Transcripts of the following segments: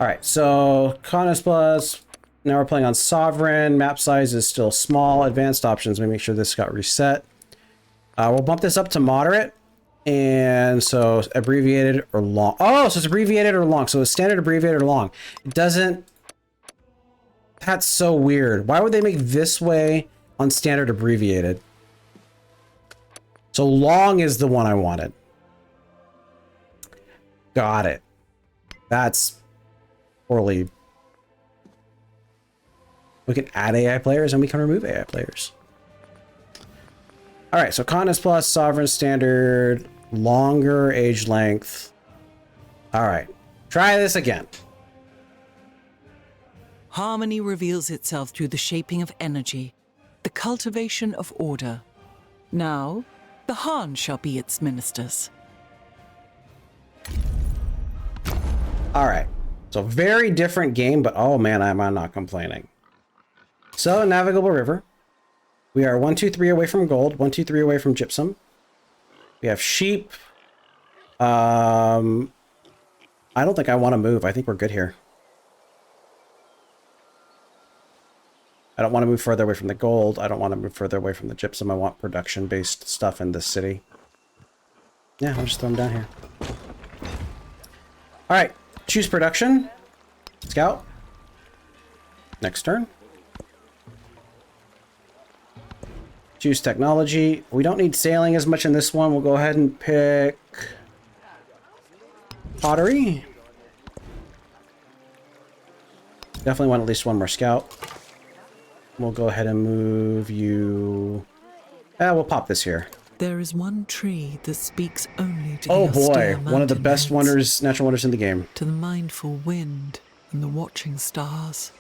All right, so Conus Plus. Now we're playing on Sovereign. Map size is still small. Advanced options. Let me make sure this got reset. We'll bump this up to moderate. And so abbreviated or long. Oh, so it's abbreviated or long. So it's standard, abbreviated, or long. It doesn't. That's so weird. Why would they make this way on standard abbreviated? So long is the one I wanted. Got it. That's poorly. We can add AI players and we can remove AI players. All right, so Conus Plus, Sovereign Standard, longer age length. All right, try this again. Harmony reveals itself through the shaping of energy, the cultivation of order. Now, the Han shall be its ministers. All right, so very different game, but oh man, I'm not complaining. So, navigable river. We are 1, 2, 3 away from gold, 1, 2, 3 away from gypsum. We have sheep. I don't think I want to move. I think we're good here. I don't want to move further away from the gold. I don't want to move further away from the gypsum. I want production-based stuff in this city. Yeah, I'll just throw them down here. All right, choose production. Scout. Next turn. Choose technology. We don't need sailing as much in this one. We'll go ahead and pick pottery. Definitely want at least one more scout. We'll go ahead and move you. We'll pop this here. There is one tree that speaks only to the Oh boy, austere one of the best mountain wonders, natural wonders in the game. to the mindful wind and the watching stars.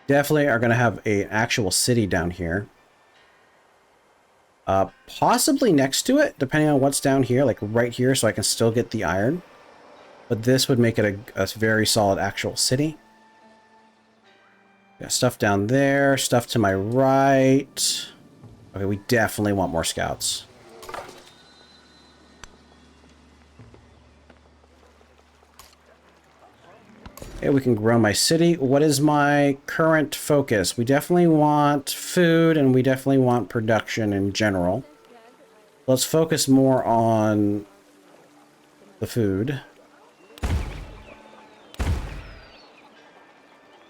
Definitely are going to have an actual city down here. Possibly next to it, depending on what's down here, like right here, so I can still get the iron. But this would make it a very solid actual city. Got stuff down there, stuff to my right. Okay, we definitely want more scouts. Okay, we can grow my city. What is my current focus? We definitely want food and we definitely want production in general. Let's focus more on the food.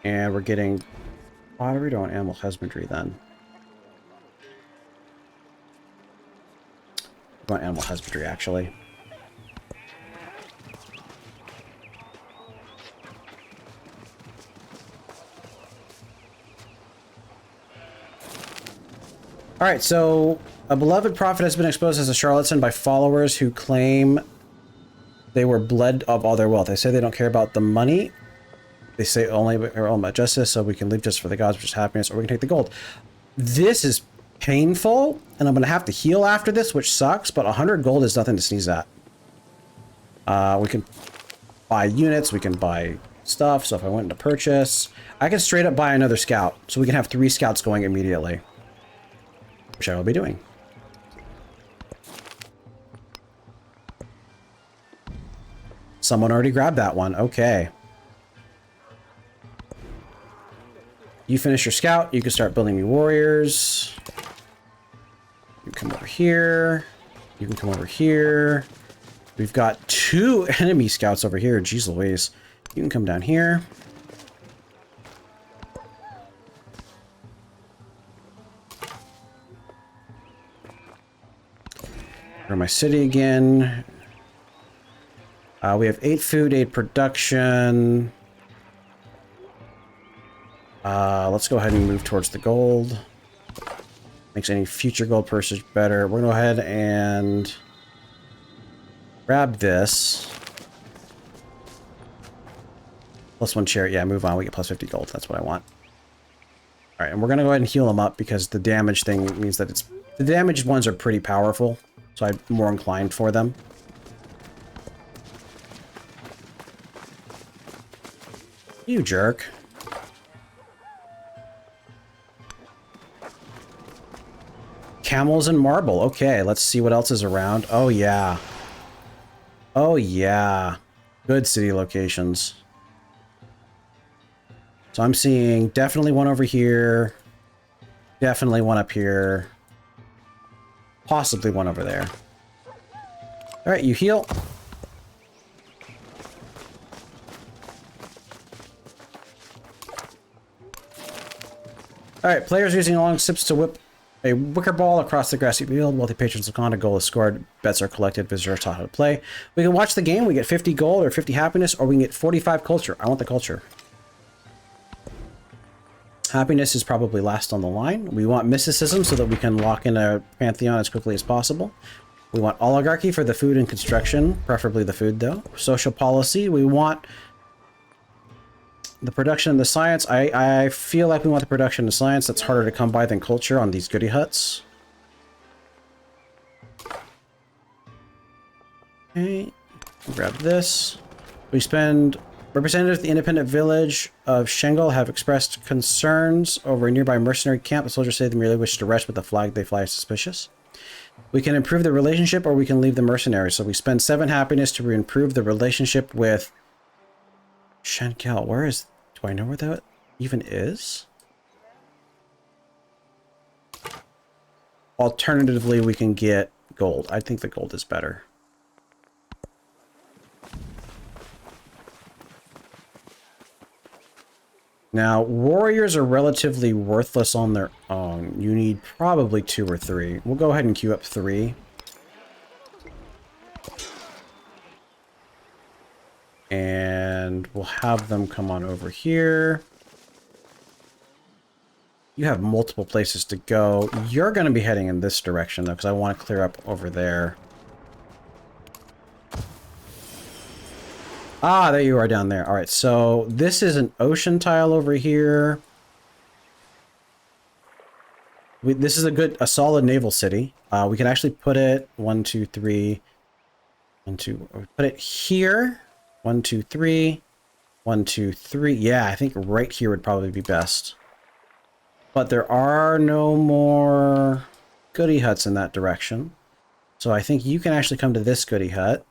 And we're getting pottery to animal husbandry then. We want animal husbandry actually. All right, so a beloved prophet has been exposed as a charlatan by followers who claim they were bled of all their wealth. They say they don't care about the money. They say only about justice, so we can leave just for the gods, which is happiness, or we can take the gold. This is painful, and I'm going to have to heal after this, which sucks, but 100 gold is nothing to sneeze at. We can buy units, we can buy stuff, so if I went into purchase, I can straight up buy another scout, so we can have 3 scouts going immediately. Which I will be doing. Someone already grabbed that one. Okay. You finish your scout. You can start building me warriors. You come over here. You can come over here. We've got 2 enemy scouts over here. Jeez Louise. You can come down here. Go to my city again. We have 8 food, 8 production. Let's go ahead and move towards the gold. Makes any future gold purchase better. We're gonna go ahead and grab this. +1 chariot. Yeah, move on. We get +50 gold. That's what I want. All right, and we're gonna go ahead and heal them up because the damage thing means that it's the damaged ones are pretty powerful. So I'm more inclined for them. You jerk. Camels and marble. Okay, let's see what else is around. Oh, yeah. Oh, yeah. Good city locations. So I'm seeing definitely one over here. Definitely one up here. Possibly one over there. All right, you heal. All right, players using long sips to whip a wicker ball across the grassy field. Wealthy patrons look on, a goal is scored, bets are collected, visitors are taught how to play. We can watch the game, we get 50 gold or 50 happiness, or we can get 45 culture. I want the culture. Happiness is probably last on the line. We want mysticism so that we can lock in a pantheon as quickly as possible. We want oligarchy for the food and construction, preferably the food though. Social policy, we want the production and the science. I feel like we want the production and science. That's harder to come by than culture on these goody huts. Okay, grab this. We spend... Representatives of the independent village of Shengal have expressed concerns over a nearby mercenary camp. The soldiers say they merely wish to rest with the flag they fly is suspicious. We can improve the relationship or we can leave the mercenaries. So we spend 7 happiness to improve the relationship with Shengal. Where is... Do I know where that even is? Alternatively, we can get gold. I think the gold is better. Now, warriors are relatively worthless on their own. You need probably 2 or 3. We'll go ahead and queue up 3. And we'll have them come on over here. You have multiple places to go. You're going to be heading in this direction, though, because I want to clear up over there. Ah, there you are down there. All right, so this is an ocean tile over here. This is a solid naval city. We can actually put it 1, 2, 3, 1, 2. Put it here. 1, 2, 3, 1, 2, 3. Yeah, I think right here would probably be best. But there are no more goody huts in that direction. So I think you can actually come to this goody hut.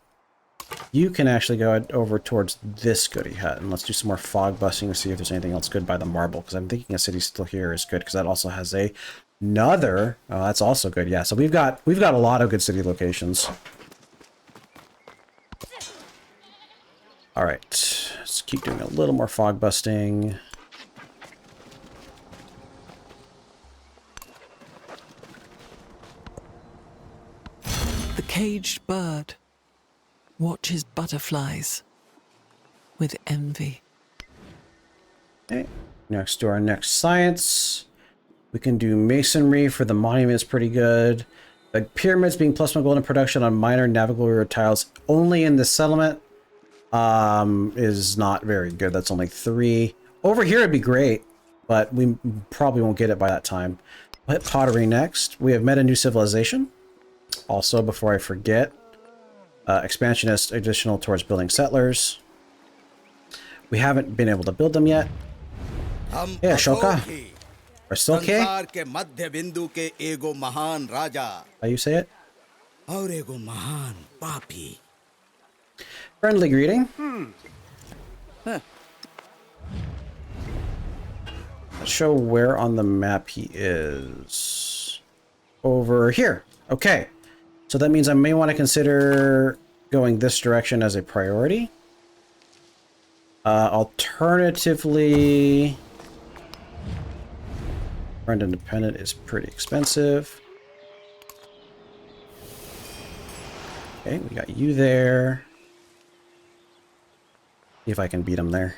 You can actually go over towards this goody hut, and let's do some more fog busting to see if there's anything else good by the marble, because I'm thinking a city still here is good, because that also has another. Oh, that's also good. Yeah, so we've got a lot of good city locations. All right, let's keep doing a little more fog busting. The caged bird watches butterflies with envy. Okay, next to our next science. We can do masonry for the monuments, pretty good. The pyramids being +1 gold in production on minor navigable tiles only in the settlement is not very good. That's only 3. Over here it'd be great, but we probably won't get it by that time. We'll hit pottery next. We have met a new civilization. Also, before I forget, expansionist additional towards building settlers. We haven't been able to build them yet. Yeah, Shoka. We're still okay? How you say it? Friendly greeting. Let's show where on the map he is. Over here. Okay. So that means I may want to consider going this direction as a priority. Alternatively, Friend Independent is pretty expensive. Okay, we got you there. See if I can beat him there.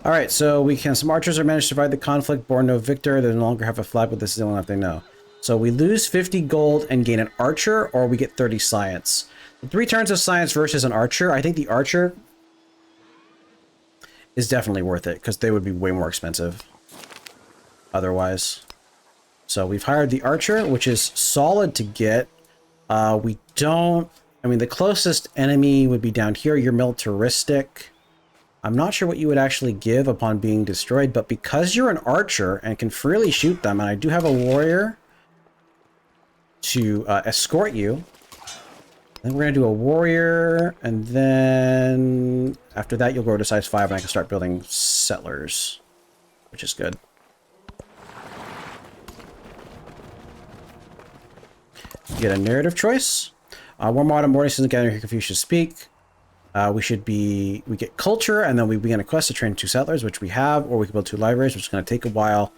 All right, so we can. Some archers are managed to survive the conflict, born no victor. They no longer have a flag, but this is the only thing they know. So we lose 50 gold and gain an archer, or we get 30 science. 3 turns of science versus an archer. I think the archer is definitely worth it because they would be way more expensive otherwise. So we've hired the archer, which is solid to get. We don't. I mean, the closest enemy would be down here. You're militaristic. I'm not sure what you would actually give upon being destroyed, but because you're an archer and can freely shoot them, and I do have a warrior to escort you, then we're going to do a warrior, and then after that you'll grow to size 5 and I can start building settlers, which is good. You get a narrative choice. Warm autumn morning season gathering, hear Confucius speak. We get culture, and then we begin a quest to train 2 settlers, which we have, or we can build 2 libraries, which is going to take a while.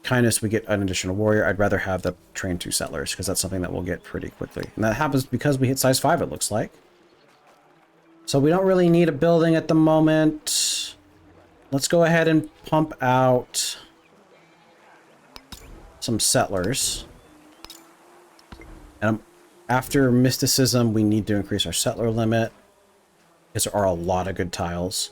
Kindness, we get an additional warrior. I'd rather have the train 2 settlers, because that's something that we'll get pretty quickly. And that happens because we hit size 5, it looks like. So we don't really need a building at the moment. Let's go ahead and pump out some settlers. And after mysticism, we need to increase our settler limit, because there are a lot of good tiles.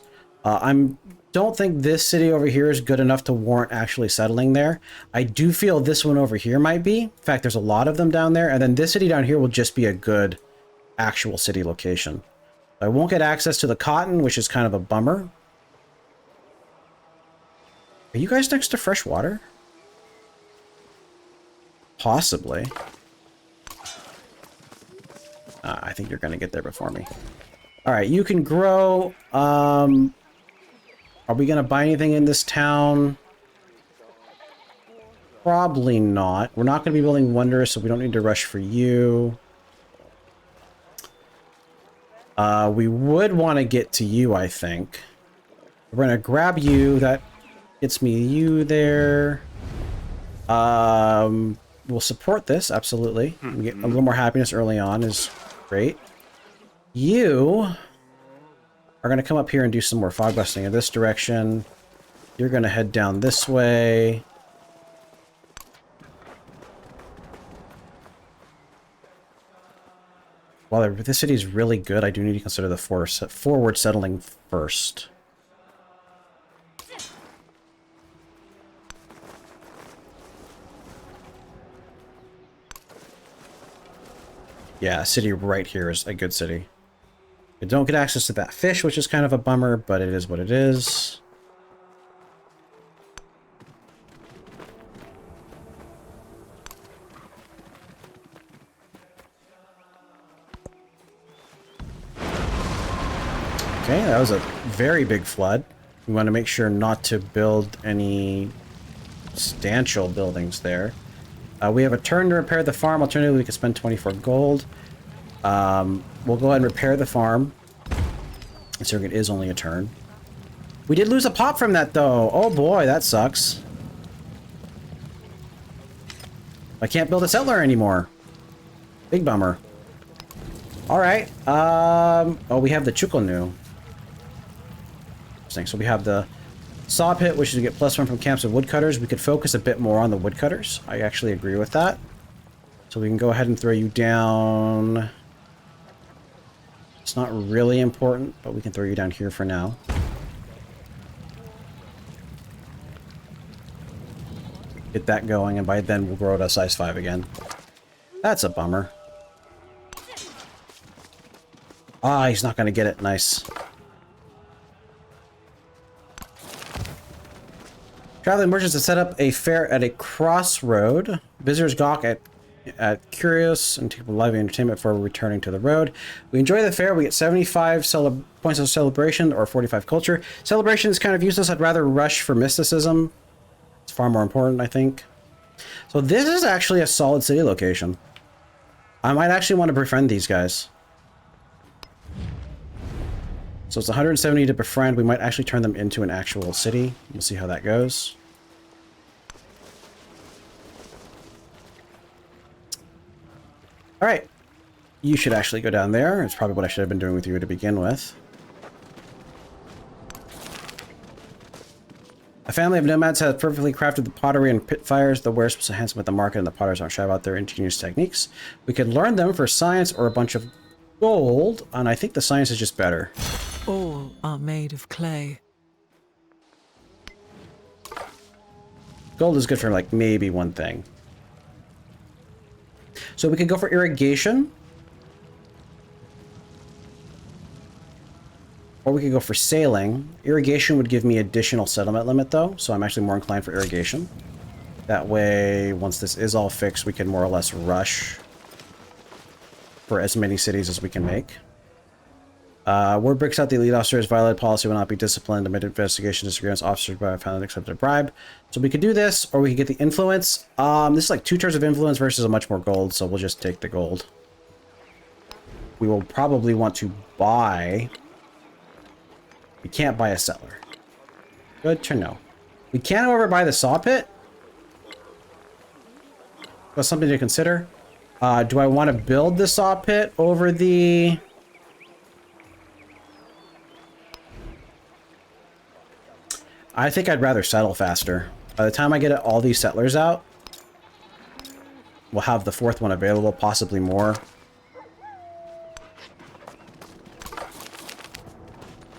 Don't think this city over here is good enough to warrant actually settling there. I do feel this one over here might be. In fact, there's a lot of them down there, and then this city down here will just be a good actual city location. I won't get access to the cotton, which is kind of a bummer. Are you guys next to fresh water? Possibly. I think you're going to get there before me. All right, you can grow. Are we going to buy anything in this town? Probably not. We're not going to be building wonders, so we don't need to rush for you. We would want to get to you, I think. We're going to grab you. That gets me you there. We'll support this, absolutely. We get a little more happiness early on is great. You are going to come up here and do some more fog busting in this direction. You're going to head down this way. While this city is really good, I do need to consider the forward settling first. Yeah, a city right here is a good city. We don't get access to that fish, which is kind of a bummer, but it is what it is. Okay, that was a very big flood. We want to make sure not to build any substantial buildings there. We have a turn to repair the farm. Alternatively, we could spend 24 gold. We'll go ahead and repair the farm. Considering it is only a turn. We did lose a pop from that, though. Oh boy, that sucks. I can't build a settler anymore. Big bummer. Alright. Oh, we have the Chukonu. Interesting. So we have the saw pit, which is to get +1 from camps of woodcutters. We could focus a bit more on the woodcutters. I actually agree with that. So we can go ahead and throw you down. It's not really important, but we can throw you down here for now. Get that going, and by then we'll grow to size 5 again. That's a bummer. Ah, he's not going to get it. Nice. Traveling merchants have set up a fair at a crossroad. Visitors gawk at curious and take lively entertainment for returning to the road. We enjoy the fair. We get 75 points of celebration or 45 culture. Celebration is kind of useless. I'd rather rush for mysticism. It's far more important, I think. So this is actually a solid city location. I might actually want to befriend these guys. So it's 170 to befriend. We might actually turn them into an actual city. We'll see how that goes. All right. You should actually go down there. It's probably what I should have been doing with you to begin with. A family of nomads has perfectly crafted the pottery and pit fires. The wares so handsome at the market, and the potters aren't shy about their ingenious techniques. We could learn them for science or a bunch of gold, and I think the science is just better. All are made of clay. Gold is good for, like, maybe one thing. So we could go for irrigation. Or we could go for sailing. Irrigation would give me additional settlement limit, though, so I'm actually more inclined for irrigation. That way, once this is all fixed, we can more or less rush for as many cities as we can make. Word breaks out the elite officers violated policy will not be disciplined amid investigation disagreements. Officers by found accepted a bribe. So we could do this, or we could get the influence. This is like 2 turns of influence versus a much more gold, so we'll just take the gold. We will probably want to buy. We can't buy a settler. Good to know. We can, however, buy the saw pit. That's something to consider. Do I want to build the saw pit over the... I think I'd rather settle faster. By the time I get all these settlers out, we'll have the 4th one available, possibly more.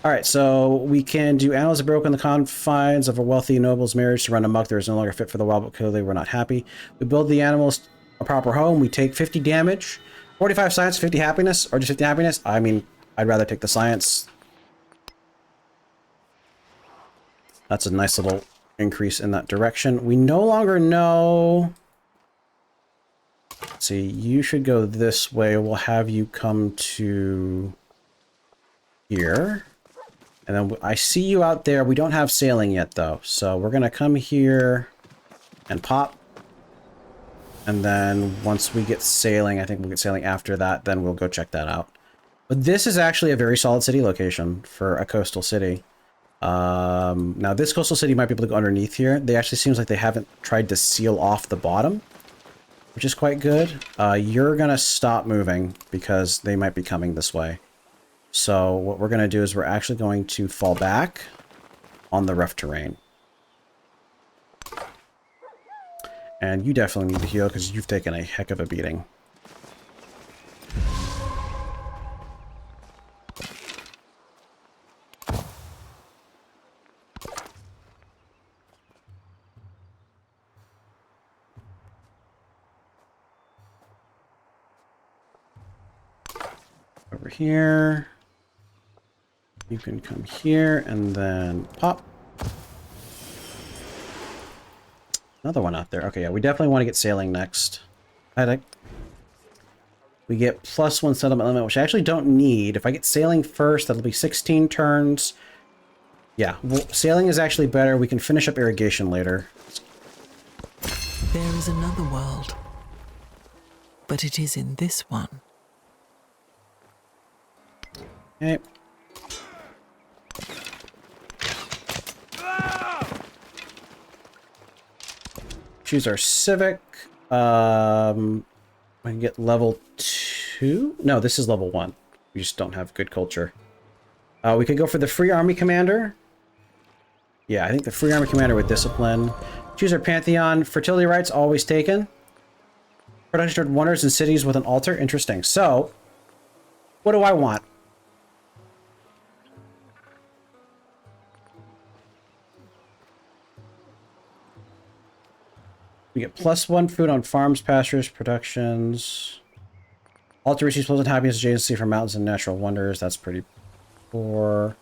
Alright, so we can do animals that broke in the confines of a wealthy noble's marriage to run amok. There is no longer fit for the wild, but clearly we're not happy. We build the animals a proper home. We take 50 damage, 45 science, 50 happiness, or just 50 happiness. I mean, I'd rather take the science. That's a nice little increase in that direction. We no longer know... Let's see, you should go this way. We'll have you come to here. And then I see you out there. We don't have sailing yet, though. So we're going to come here and pop. And then once we get sailing, I think we'll get sailing after that, then we'll go check that out. But this is actually a very solid city location for a coastal city. Now this coastal city might be able to go underneath here. They actually seems like they haven't tried to seal off the bottom, which is quite good. You're gonna stop moving because they might be coming this way. So what we're gonna do is we're actually going to fall back on the rough terrain. And you definitely need to heal because you've taken a heck of a beating. Over here. You can come here and then pop. Another one out there. Okay, yeah, we definitely want to get sailing next. We get +1 settlement limit, which I actually don't need. If I get sailing first, that'll be 16 turns. Yeah, well, sailing is actually better. We can finish up irrigation later. There is another world, but it is in this one. Okay. Choose our civic. We can get level 2. No, this is level 1. We just don't have good culture. We could go for the free army commander. Yeah, I think the free army commander with discipline. Choose our pantheon. Fertility rights always taken. Production toward wonders in cities with an altar. Interesting. So, what do I want? We get +1 food on farms, pastures, productions. Altar receives pleasant happiness adjacency from mountains and natural wonders. That's pretty poor.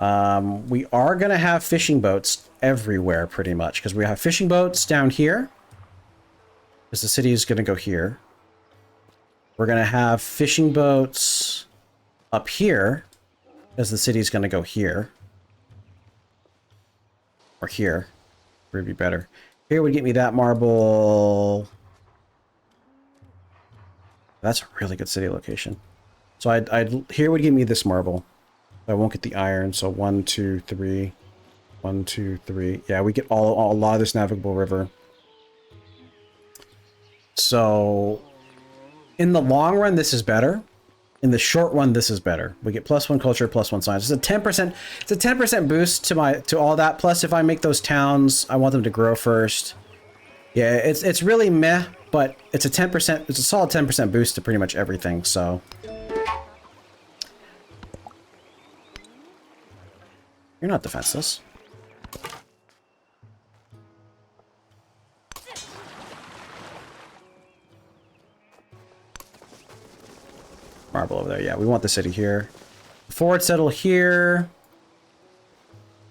We are going to have fishing boats everywhere, pretty much, because we have fishing boats down here. Because the city is going to go here. We're going to have fishing boats up here, because the city is going to go here. Or here. Would be better. Here would get me that marble. That's a really good city location. So here would give me this marble. I won't get the iron. So 1, 2, 3, 1, 2, 3. Yeah, we get a lot of this navigable river. So in the long run, this is better. In the short run, this is better. We get +1 culture, +1 science. It's a 10%. It's a 10% boost to all that. Plus, if I make those towns, I want them to grow first. Yeah, it's really meh, but it's a 10%. It's a solid 10% boost to pretty much everything. So you're not defenseless. Marble over there. Yeah, we want the city here. Forward settle here.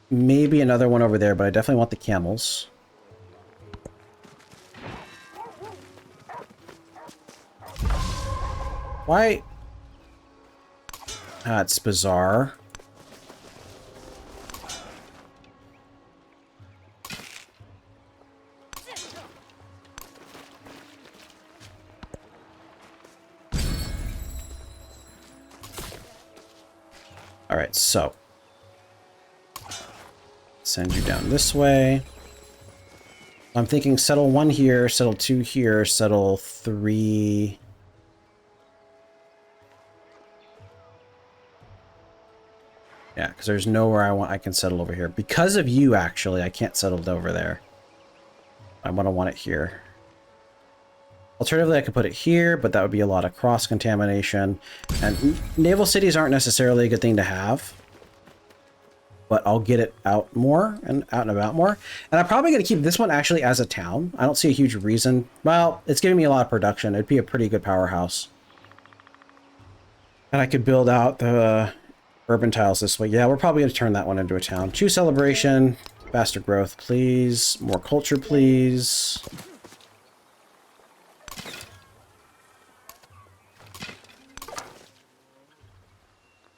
Maybe another one over there, but I definitely want the camels. Why? That's bizarre. All right, so send you down this way. I'm thinking settle 1 here, settle 2 here, settle 3. Yeah, because there's nowhere I can settle over here. Because of you, actually, I can't settle over there. I want it here. Alternatively, I could put it here, but that would be a lot of cross-contamination. And naval cities aren't necessarily a good thing to have. But I'll get it out more and out and about more. And I'm probably going to keep this one actually as a town. I don't see a huge reason. Well, it's giving me a lot of production. It'd be a pretty good powerhouse. And I could build out the urban tiles this way. Yeah, we're probably going to turn that one into a town. Choose celebration. Faster growth, please. More culture, please.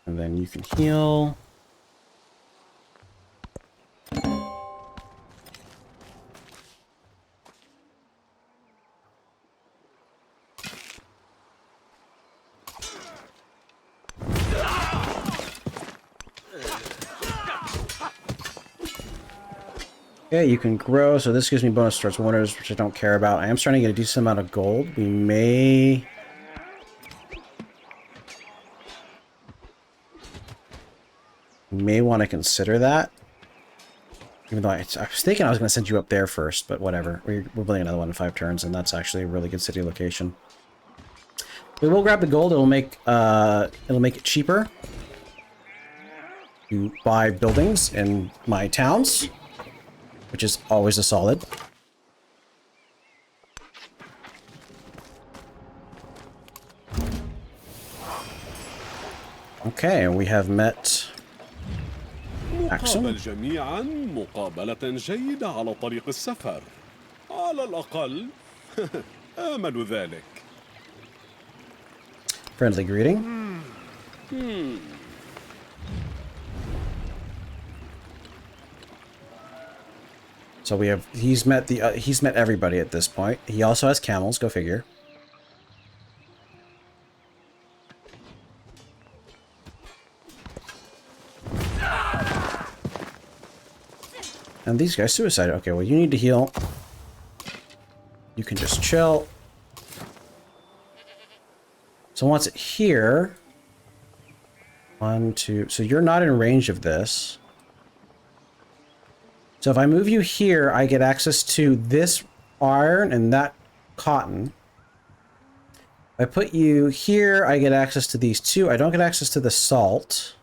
And then you can heal. Okay, you can grow, so this gives me bonus towards winters, which I don't care about. I am starting to get a decent amount of gold. We may want to consider that. Even though I was thinking I was going to send you up there first, but whatever. We're building another one in 5 turns, and that's actually a really good city location. We will grab the gold. It'll make it cheaper to buy buildings in my towns, which is always a solid. Okay, we have met نقابل جميعا مقابلة جيدة على طريق السفر على الأقل آمل ذلك. Friendly greeting. So we have he's met everybody at this point. He also has camels, go figure. And these guys suicided. Okay, well, you need to heal. You can just chill. So once it's here, 1, 2. So you're not in range of this. So if I move you here, I get access to this iron and that cotton. If I put you here, I get access to these 2. I don't get access to the salt.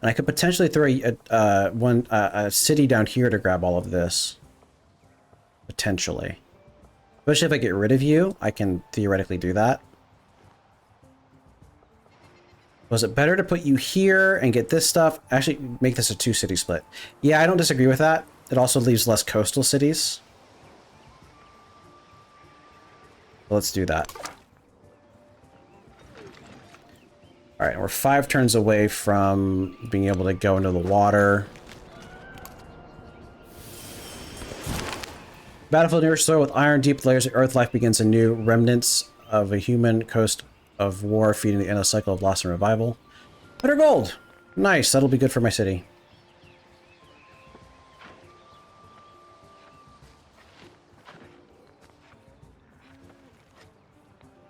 And I could potentially throw a city down here to grab all of this. Potentially. Especially if I get rid of you, I can theoretically do that. Was it better to put you here and get this stuff? Actually, make this a 2-city split. Yeah, I don't disagree with that. It also leaves less coastal cities. Let's do that. Alright, we're 5 turns away from being able to go into the water. Battlefield near shore with iron deep layers of earth life begins anew. Remnants of a human coast of war feeding the endless cycle of loss and revival. 100 gold! Nice, that'll be good for my city.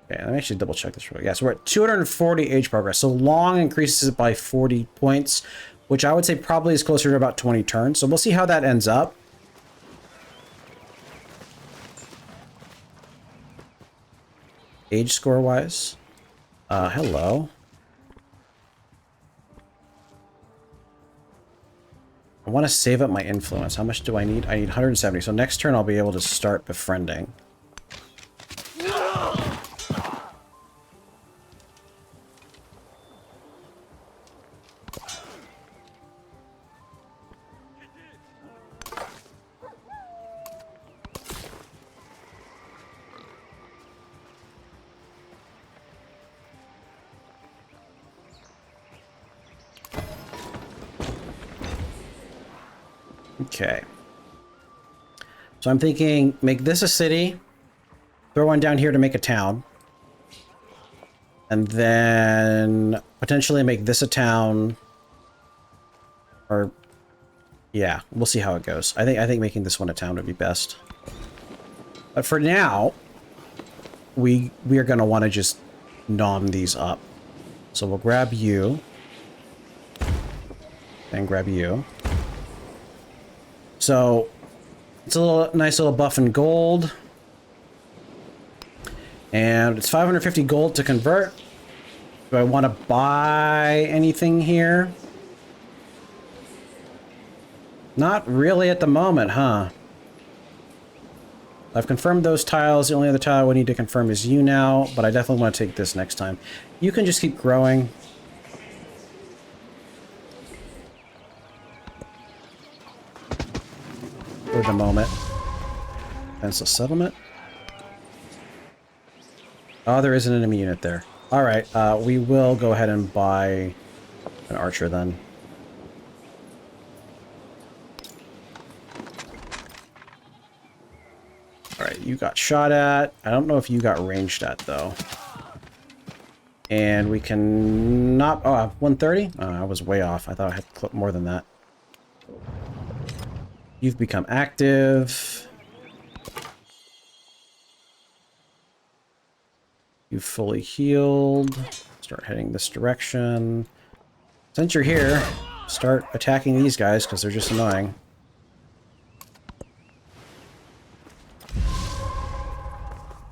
Okay, let me actually double check this real quick. Yeah, so we're at 240 age progress. So long increases it by 40 points, which I would say probably is closer to about 20 turns. So we'll see how that ends up. Age score wise. Hello. I want to save up my influence. How much do I need? I need 170. So next turn I'll be able to start befriending. Okay. So I'm thinking, make this a city, throw one down here to make a town, and then potentially make this a town, or yeah, we'll see how it goes. I think making this one a town would be best. But for now, we are going to want to just nom these up. So we'll grab you, and grab you. So it's a nice little buff in gold. And it's 550 gold to convert. Do I want to buy anything here? Not really at the moment, huh? I've confirmed those tiles. The only other tile we need to confirm is you now, but I definitely want to take this next time. You can just keep growing. For the moment. Pencil settlement. Oh, there is an enemy unit there. Alright, we will go ahead and buy an archer then. Alright, you got shot at. I don't know if you got ranged at, though. And we can not... Oh, 130? Oh, I was way off. I thought I had to clip more than that. You've become active. You've fully healed. Start heading this direction. Since you're here, start attacking these guys because they're just annoying.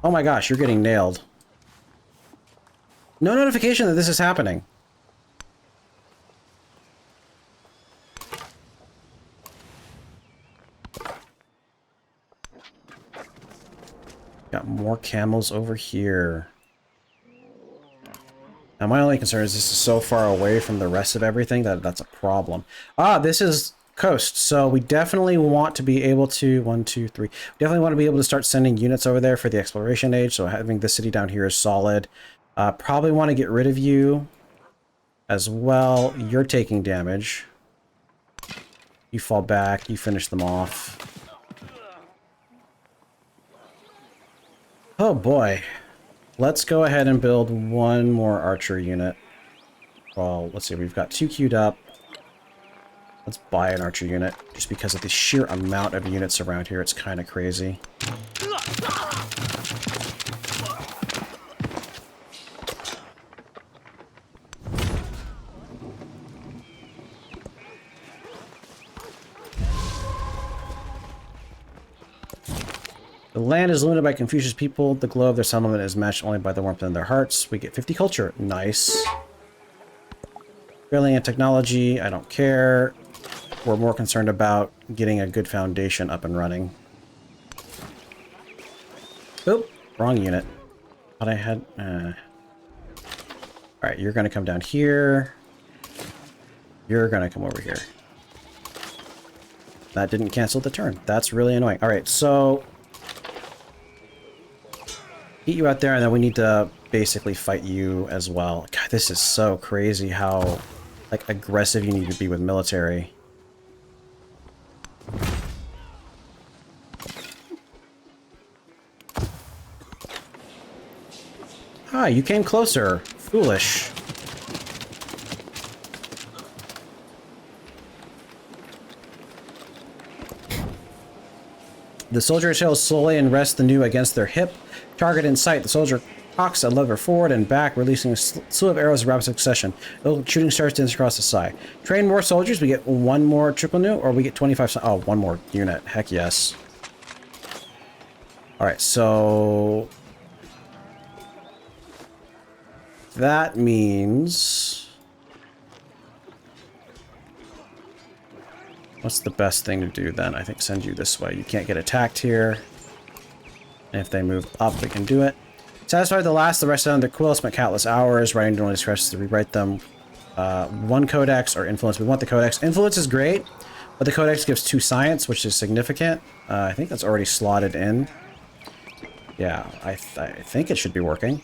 Oh my gosh, you're getting nailed. No notification that this is happening. Got more camels over here. Now my only concern is this is so far away from the rest of everything that that's a problem. Ah, this is coast, so we definitely want to be able to... 1, 2, 3. We definitely want to be able to start sending units over there for the exploration age, so having this city down here is solid. Probably want to get rid of you as well. You're taking damage. You fall back, you finish them off. Oh boy. Let's go ahead and build one more archer unit. Well, let's see, we've got 2 queued up. Let's buy an archer unit, just because of the sheer amount of units around here, it's kind of crazy. The land is limited by Confucius people. The glow of their settlement is matched only by the warmth in their hearts. We get 50 culture. Nice. Building and technology, I don't care. We're more concerned about getting a good foundation up and running. Oop, wrong unit. Thought I had... Alright, you're going to come down here. You're going to come over here. That didn't cancel the turn. That's really annoying. Alright, so... get you out there, and then we need to basically fight you as well. God, this is so crazy how, like, aggressive you need to be with military. Ah, you came closer. Foolish. The soldier sails slowly and rests the new against their hip. Target in sight. The soldier cocks a lever forward and back, releasing a slew of arrows in rapid succession. Little shooting stars dance across the sky. Train more soldiers. We get 1 more triple new, or we get 25. Oh, 1 more unit. Heck yes. Alright, so... that means... what's the best thing to do then? I think send you this way. You can't get attacked here. And if they move up, we can do it. Satisfied the last, the rest on their quill, spent countless hours writing only scratches to rewrite them. 1 codex or influence. We want the codex. Influence is great, but the codex gives 2 science, which is significant. I think that's already slotted in. Yeah, I think it should be working.